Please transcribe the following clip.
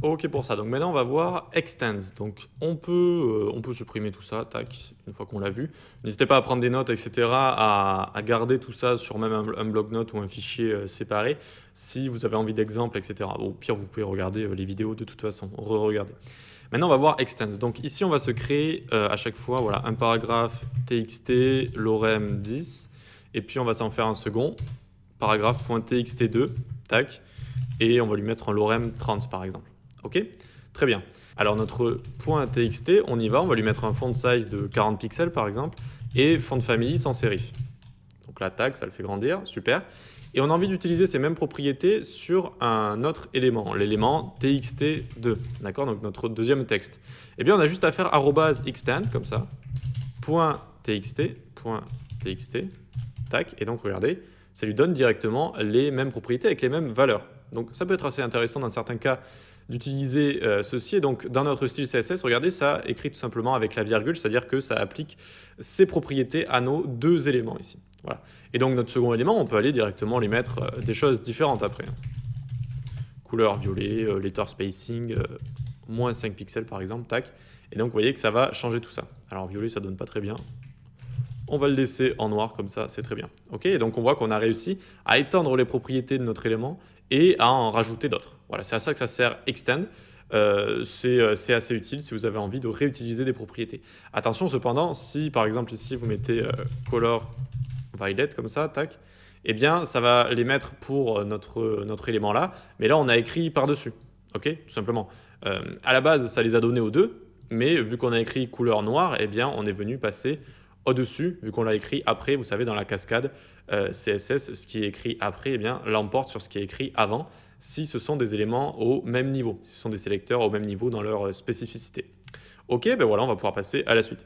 OK pour ça. Donc maintenant, on va voir extends. Donc on peut supprimer tout ça, tac, une fois qu'on l'a vu. N'hésitez pas à prendre des notes, et cetera, à garder tout ça sur même un bloc-notes ou un fichier, séparé, si vous avez envie d'exemples, et cetera. Au pire, vous pouvez regarder, les vidéos de toute façon, re-regarder. Maintenant, on va voir extends. Donc ici, on va se créer, à chaque fois, voilà, un paragraphe txt lorem 10 et puis on va s'en faire un second, paragraphe.txt2, tac, et on va lui mettre un lorem 30 par exemple. OK? Très bien. Alors notre .txt, on y va, on va lui mettre un font size de 40 pixels par exemple, et font de famille sans serif. Donc là, tac, ça le fait grandir, super. Et on a envie d'utiliser ces mêmes propriétés sur un autre élément, l'élément txt2, d'accord? Donc notre deuxième texte. Eh bien, on a juste à faire @extend, comme ça, .txt, tac, et donc regardez, ça lui donne directement les mêmes propriétés avec les mêmes valeurs. Donc ça peut être assez intéressant dans certains cas d'utiliser ceci. Et donc dans notre style CSS, regardez, ça écrit tout simplement avec la virgule, c'est-à-dire que ça applique ces propriétés à nos deux éléments ici. Voilà. Et donc notre second élément, on peut aller directement lui mettre des choses différentes après. Couleur violet, letter spacing, moins 5 pixels par exemple, tac. Et donc vous voyez que ça va changer tout ça. Alors violet, ça donne pas très bien. On va le laisser en noir comme ça, c'est très bien. Ok, et donc on voit qu'on a réussi à étendre les propriétés de notre élément et à en rajouter d'autres. Voilà, c'est à ça que ça sert extend. C'est assez utile si vous avez envie de réutiliser des propriétés. Attention cependant, si par exemple ici vous mettez color violet comme ça, tac, eh bien ça va les mettre pour notre élément là, mais là on a écrit par-dessus, ok, tout simplement. À la base ça les a donnés aux deux, mais vu qu'on a écrit couleur noire, eh bien on est venu passer au-dessus, vu qu'on l'a écrit après, vous savez, dans la cascade CSS, ce qui est écrit après, eh bien, l'emporte sur ce qui est écrit avant, si ce sont des éléments au même niveau, si ce sont des sélecteurs au même niveau dans leur spécificité. Ok, ben voilà, on va pouvoir passer à la suite.